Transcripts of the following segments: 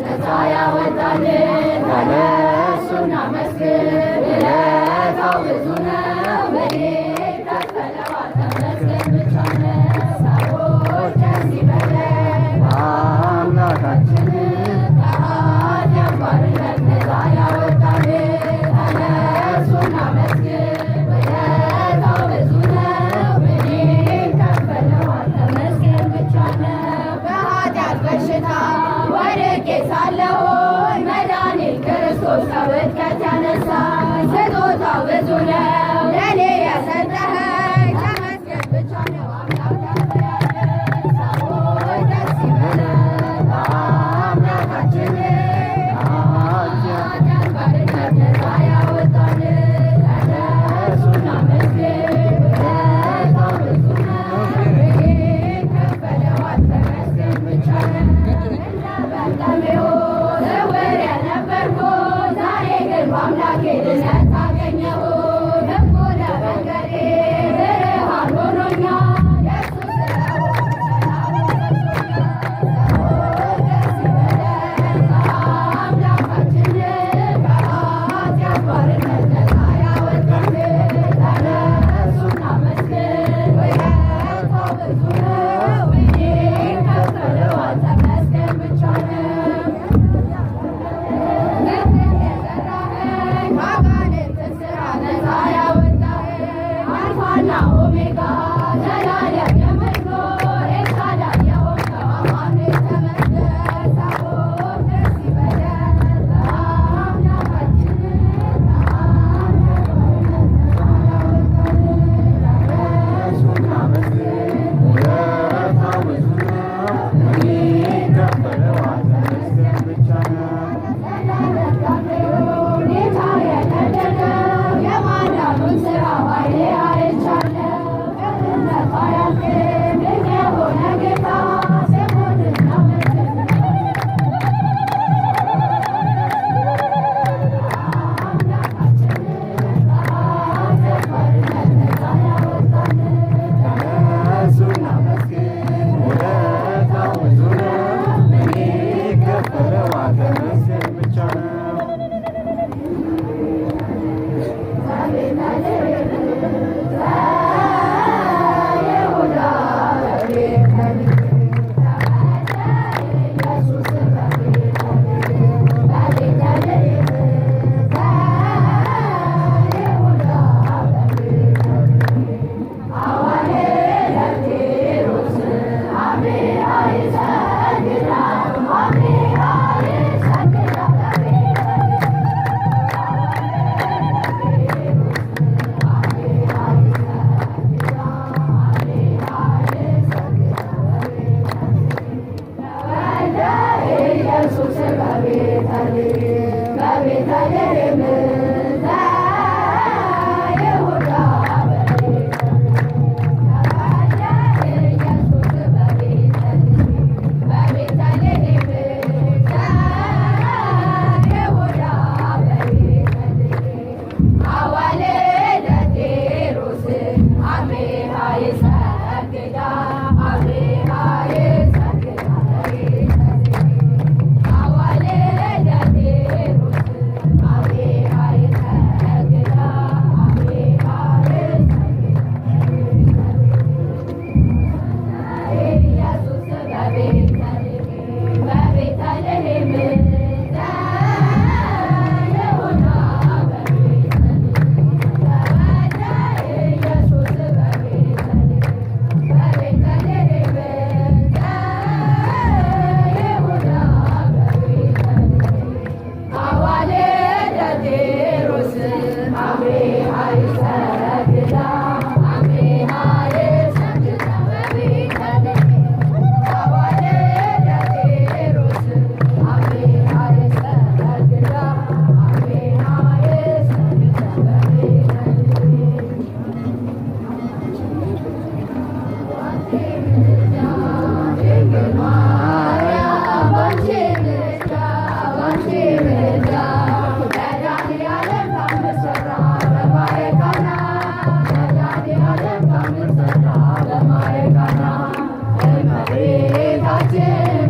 ነፃ ያወጣልን ተነሱና መስክር ውለታው ብዙ ነው በጌታ ተለዋል ተመስገን ብቻ ነው ሰዎች ደስ ይበለን አምላካችን ከኃጢአት ባርነት ነፃ ያወጣልን ተነሱና መስክር ውለታው ብዙ ነው በጌታ ተለዋል ተመስገን ብቻ ነው በኃጢአት በሽታ ወድቄ ሳለሁኝ መድኃኒት ክርስቶስ ከውድቀት ያነሳኝ ስጦታው ብዙ ነው ለእኔ የሰጠኸኝ ተመስገን ብቻ ነው አምላክ ያለን ሰዎች ደስ ይበለን አምላካችን ከኃጢአት ባርነት ነፃ ያወጣልን ተነሱና መስክር ውለታው ብዙ ነው በጌታ ከፈለዋል ተመስገን ብቻ ነው እውር የነበርኩት ዛሬ ግን በአምላኬ ድነት አገኘሁ ደግሞ ለመንገዴ ብርሃን ሆኖኛል የእሱ ስለሆነ ሰዎች ደስ ይበለን አምላካችን ከኃጢአት ባርነት ነፃ ያወጣልን ተነሱና መስክር ውለታው ብዙ ነው እኔን ከፈለዋል ተመስገን ብቻ ነው ኦሜጋ ዘላለም የምትኖር ኤልሻዳይ የሆንከው አማኑኤል ተመስገን ሰዎች ደስ ይበለን አምላካችን ተነሱና መስክር ውለታው ብዙ ነው የሚከፈለዋል ተመስገን ብቻ ነው ጌታ የነደደው የማዳኑን ሥራ ባይኔ አይቻለሁ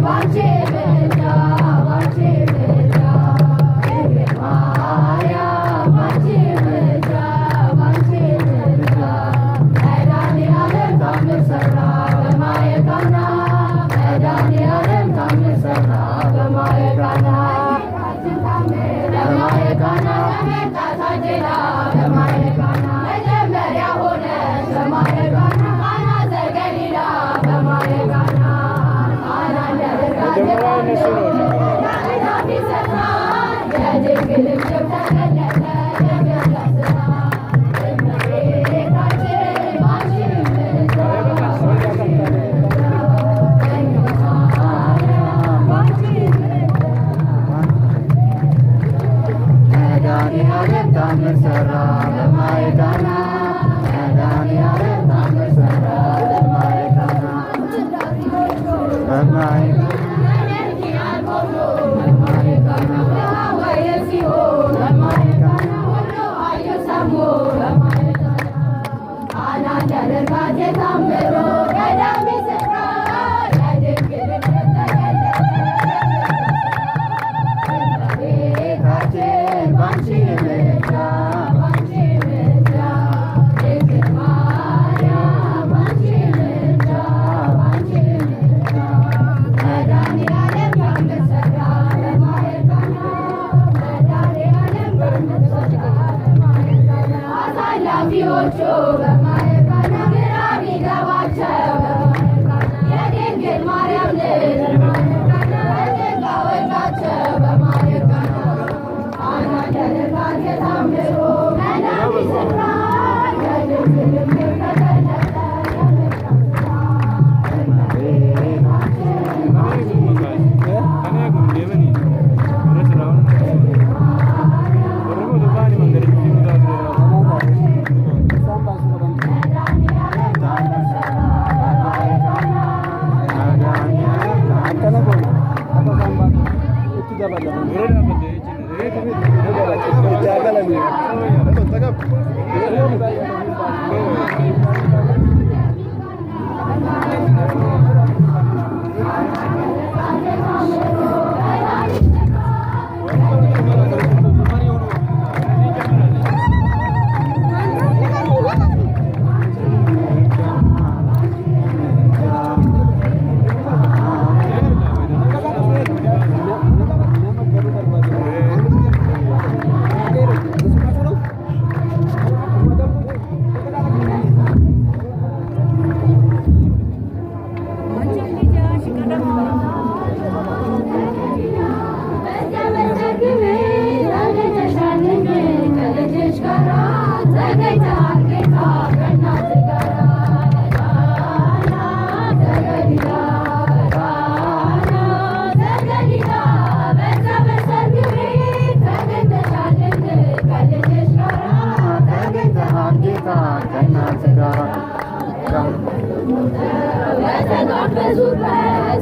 ባንቺ ብቻ ባንቺ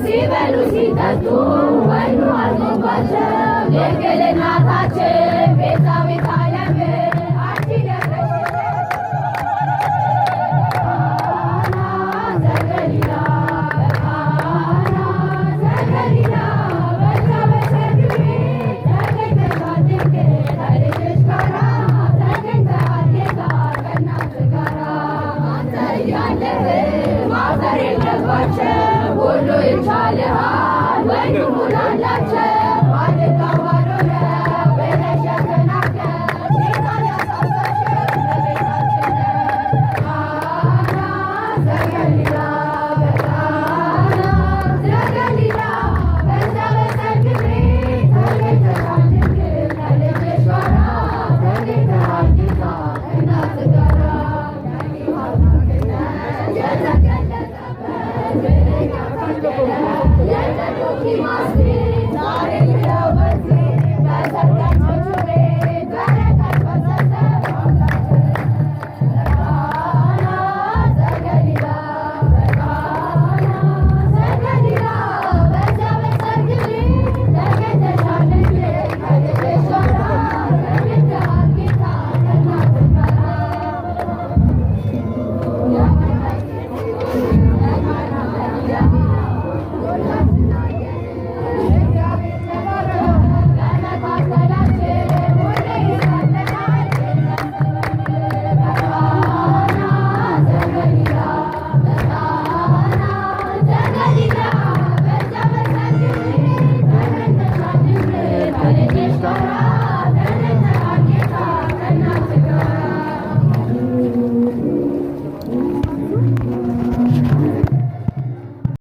ሲበሉ ሲጠጡ ወይኑ አልቆባቸው ድንግል እናታችን ቤዛዊተ ዓለም አንቺ ደረሽ ዘገሊላ በቃና ዘገሊላ በዛ በሰርግ ቤት ተገኝተሻል ድንግል ከልጅሽ ጋራ ተገኝተሃል ጌታ ከእናትህ ጋራ አንተ እያለህ ማፈር የለባቸው ሁሉ ይቻልሃል ወይኑ ሙላላቸው ባድጋው ባዶ ነው ብለሽ የተናገርሽ ጌታን ያሳሰብሽው በቤታችን ቃና ዘገሊላ በቃና ዘገሊላ በዛ በሰርግ ቤት ተገኝተሻል ድንግል ከልጅሽ ጋራ ተገኝተሃል ጌታ ከእናትህ ጋራ የተገለጠበት